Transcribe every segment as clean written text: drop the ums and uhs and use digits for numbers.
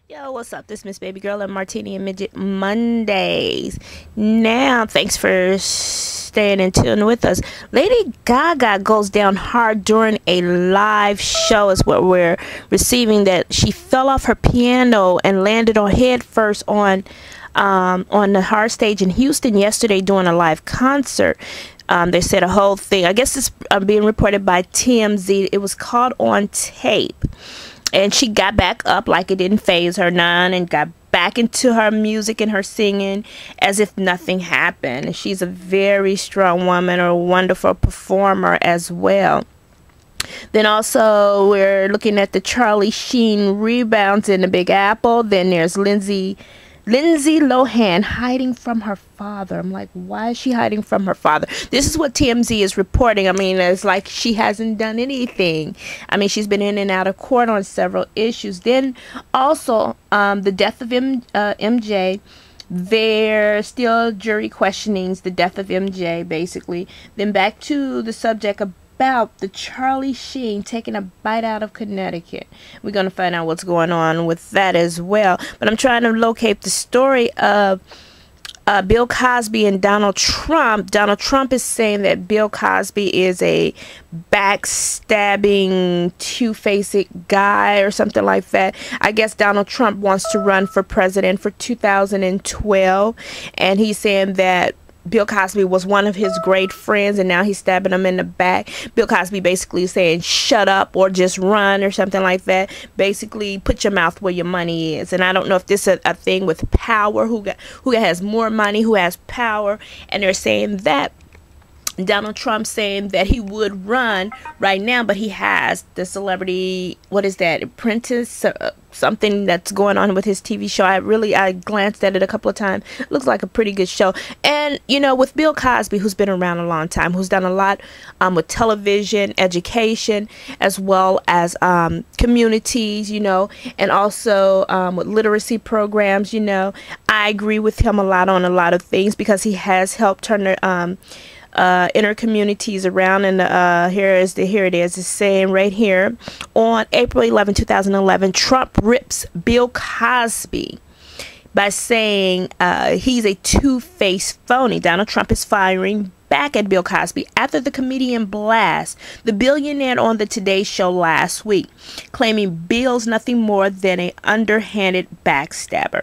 Yo, what's up? This Miss Baby Girl and Martini and Midget Mondays. Now, thanks for staying in tune with us. Lady Gaga goes down hard during a live show is what we're receiving, that she fell off her piano and landed on head first on the hard stage in Houston yesterday during a live concert. They said a whole thing. I guess it's being reported by TMZ. It was caught on tape. And she got back up like it didn't faze her none and got back into her music and her singing as if nothing happened. And she's a very strong woman, or a wonderful performer as well. Then also we're looking at the Charlie Sheen rebounds in the Big Apple. Then there's Lindsay Lohan hiding from her father. I'm like, why is she hiding from her father? This is what TMZ is reporting. I mean, it's like she hasn't done anything. I mean, she's been in and out of court on several issues. Then also the death of MJ. There's still jury questionings, the death of MJ, basically. Then back to the subject about the Charlie Sheen taking a bite out of Connecticut. We're going to find out what's going on with that as well. But I'm trying to locate the story of Bill Cosby and Donald Trump. Donald Trump is saying that Bill Cosby is a backstabbing, two-faced guy or something like that. I guess Donald Trump wants to run for president for 2012, and he's saying that Bill Cosby was one of his great friends, and now he's stabbing him in the back. Bill Cosby basically saying, shut up or just run or something like that. Basically, put your mouth where your money is. And I don't know if this is a thing with power, who has more money, who has power. And they're saying that Donald Trump saying that he would run right now, but he has the celebrity, what is that, Apprentice, something that's going on with his TV show. I glanced at it a couple of times. It looks like a pretty good show. And, you know, with Bill Cosby, who's been around a long time, who's done a lot with television, education, as well as communities, you know, and also with literacy programs, you know. I agree with him a lot on a lot of things because he has helped turn the inner communities around. And here it is. It's saying right here, on April 11, 2011, Trump rips Bill Cosby by saying he's a two-faced phony. Donald Trump is firing back at Bill Cosby after the comedian blasted the billionaire on the Today Show last week, claiming Bill's nothing more than an underhanded backstabber.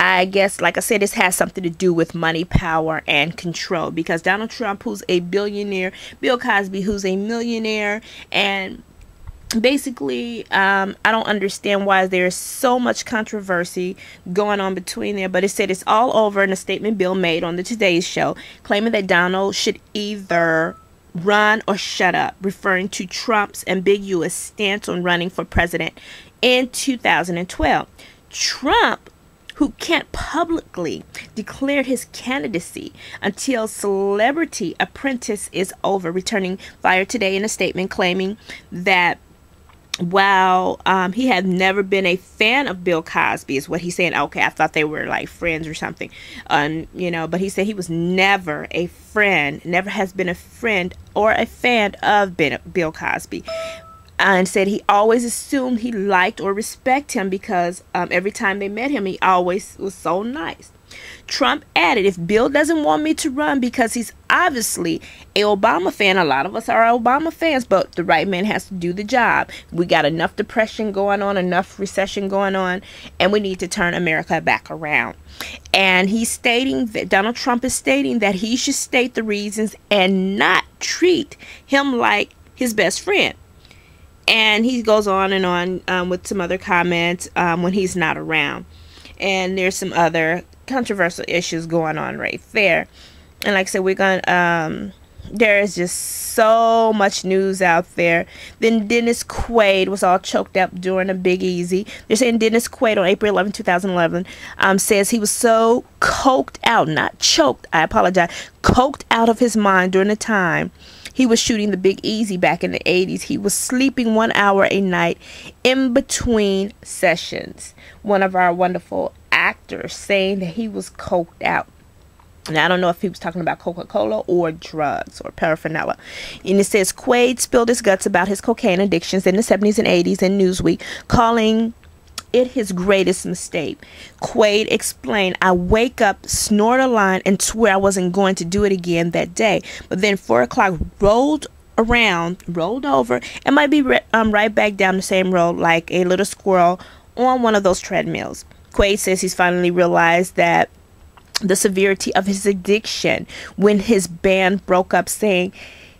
I guess, like I said, this has something to do with money, power, and control. Because Donald Trump, who's a billionaire, Bill Cosby, who's a millionaire, and basically, I don't understand why there's so much controversy going on between there. But it said it's all over in a statement Bill made on the Today Show, claiming that Donald should either run or shut up, referring to Trump's ambiguous stance on running for president in 2012. Trump, who can't publicly declare his candidacy until Celebrity Apprentice is over, returning fire today in a statement claiming that while he had never been a fan of Bill Cosby, is what he's saying. Okay, I thought they were like friends or something, you know, but he said he was never a friend, never has been a friend or a fan of Bill Cosby. And said he always assumed he liked or respected him because every time they met him, he always was so nice. Trump added, if Bill doesn't want me to run because he's obviously a Obama fan, a lot of us are Obama fans, but the right man has to do the job. We got enough depression going on, enough recession going on, and we need to turn America back around. And he's stating that Donald Trump is stating that he should state the reasons and not treat him like his best friend. And he goes on and on with some other comments when he's not around. And there's some other controversial issues going on right there. And like I said, we're going to, there is just so much news out there. Then Dennis Quaid was all choked up during a Big Easy. They're saying Dennis Quaid on April 11, 2011, says he was so coked out, not choked, I apologize, coked out of his mind during the time he was shooting the Big Easy back in the 80s. He was sleeping 1 hour a night in between sessions. One of our wonderful actors saying that he was coked out. And I don't know if he was talking about Coca-Cola or drugs or paraphernalia. And it says Quaid spilled his guts about his cocaine addictions in the 70s and 80s in Newsweek, calling it his greatest mistake. Quaid explained, I wake up, snort a line, and swear I wasn't going to do it again that day. But then 4 o'clock rolled over, and might be right back down the same road like a little squirrel on one of those treadmills. Quaid says he's finally realized that the severity of his addiction when his band broke up, saying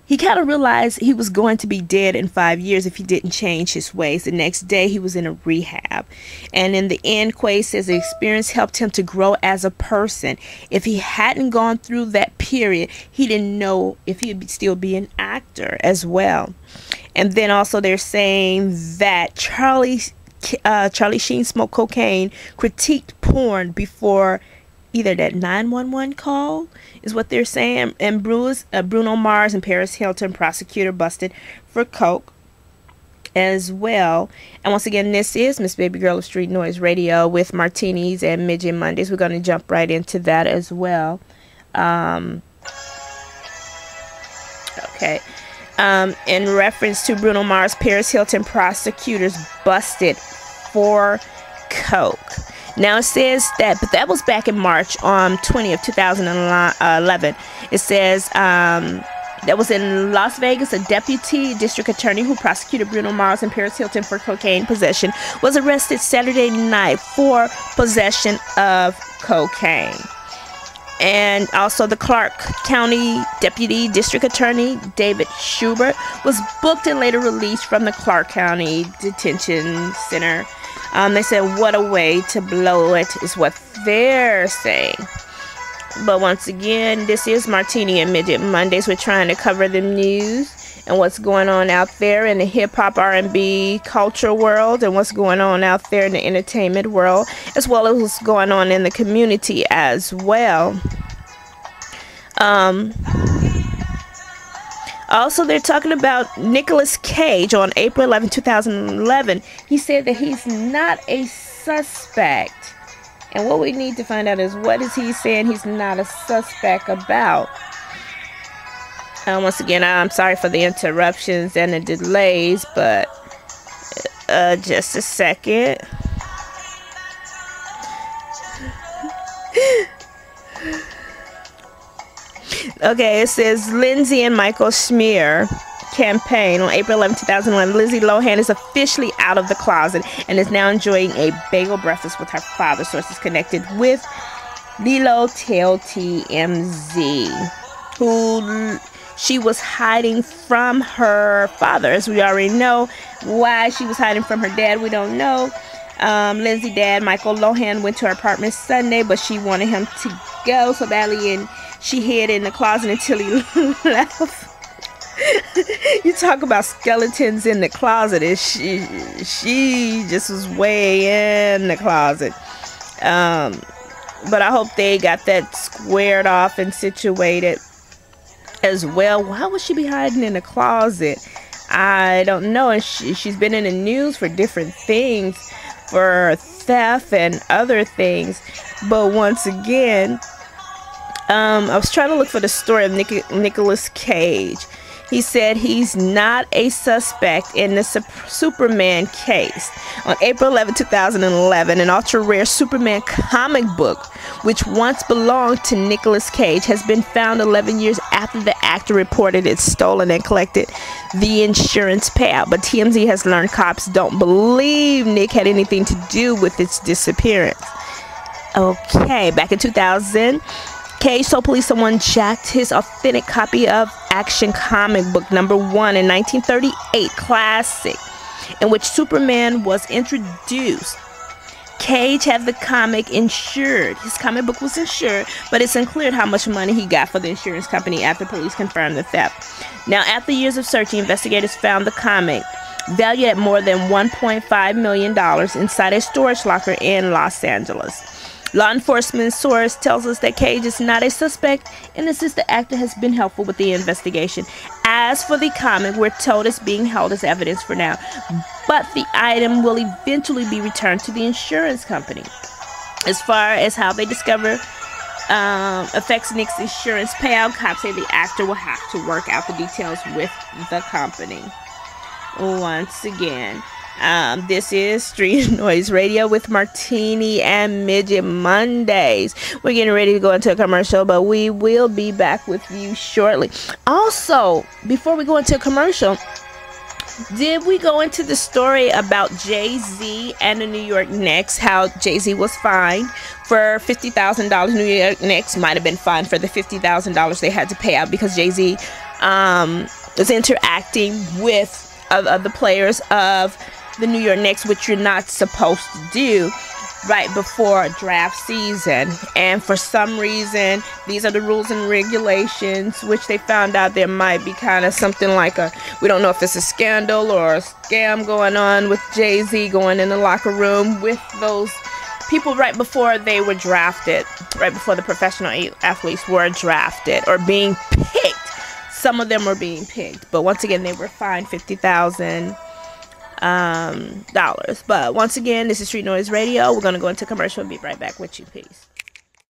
he kind of realized he was going to be dead in 5 years if he didn't change his ways. The next day, he was in a rehab. And in the end, Quaid says the experience helped him to grow as a person. If he hadn't gone through that period, he didn't know if he'd still be an actor as well. And then also they're saying that Charlie Sheen smoked cocaine, critiqued porn before either that 911 call is what they're saying, and Bruno Mars and Paris Hilton, prosecutor, busted for coke as well. And once again, this is Miss Baby Girl of Street Noise Radio with Martinis and Midget Mondays. We're going to jump right into that as well. Okay. In reference to Bruno Mars, Paris Hilton, prosecutors busted for coke. Now it says that, but that was back in March 20th, 2011. It says that was in Las Vegas. A deputy district attorney who prosecuted Bruno Mars and Paris Hilton for cocaine possession was arrested Saturday night for possession of cocaine. And also the Clark County Deputy District Attorney David Schubert was booked and later released from the Clark County Detention Center. They said, what a way to blow it, is what they're saying. But once again, this is Martini and Midget Mondays. We're trying to cover the news and what's going on out there in the hip-hop, R&B culture world, and what's going on out there in the entertainment world, as well as what's going on in the community as well. Also, they're talking about Nicolas Cage on April 11, 2011. He said that he's not a suspect. And what we need to find out is, what is he saying he's not a suspect about? Once again, I'm sorry for the interruptions and the delays, but just a second. Okay, it says Lindsay and Michael Schmier campaign on April 11, 2011. Lindsay Lohan is officially out of the closet and is now enjoying a bagel breakfast with her father. Sources connected with Lilo Tell TMZ, who she was hiding from her father. As we already know, why she was hiding from her dad, we don't know. Lindsay's dad, Michael Lohan, went to her apartment Sunday, but she wanted him to go so badly, and she hid in the closet until he left. You talk about skeletons in the closet, and she just was way in the closet. But I hope they got that squared off and situated as well. Why would she be hiding in the closet? I don't know. And she's been in the news for different things, for theft and other things. But once again, I was trying to look for the story of Nicolas Cage. He said he's not a suspect in the Superman case. On April 11, 2011, an ultra-rare Superman comic book, which once belonged to Nicolas Cage, has been found 11 years after the actor reported it stolen and collected the insurance payout. But TMZ has learned cops don't believe Nick had anything to do with its disappearance. Okay, back in 2000, Cage told police someone jacked his authentic copy of Action Comic Book #1 in 1938 classic, in which Superman was introduced. Cage had the comic insured. His comic book was insured, but it's unclear how much money he got for the insurance company after police confirmed the theft. Now, after years of searching, investigators found the comic, valued at more than $1.5 million, inside a storage locker in Los Angeles. Law enforcement source tells us that Cage is not a suspect, and insists the actor has been helpful with the investigation. As for the comic, we're told it's being held as evidence for now, but the item will eventually be returned to the insurance company. As far as how they discover affects Nick's insurance payout, cops say the actor will have to work out the details with the company. Once again, This is Street Noise Radio with Martini and Midget Mondays. We're getting ready to go into a commercial, but we will be back with you shortly. Also, before we go into a commercial, did we go into the story about Jay-Z and the New York Knicks? How Jay-Z was fined for $50,000. New York Knicks might have been fined for the $50,000 they had to pay out because Jay-Z was interacting with the players of the New York Knicks, which you're not supposed to do right before draft season. And for some reason, these are the rules and regulations, which they found out there might be kind of something like we don't know if it's a scandal or a scam going on with Jay-Z going in the locker room with those people right before they were drafted, right before the professional athletes were drafted or being picked. Some of them were being picked, but once again, they were fined $50,000. But once again, this is Street Noise Radio. We're going to go into commercial and be right back with you. Peace.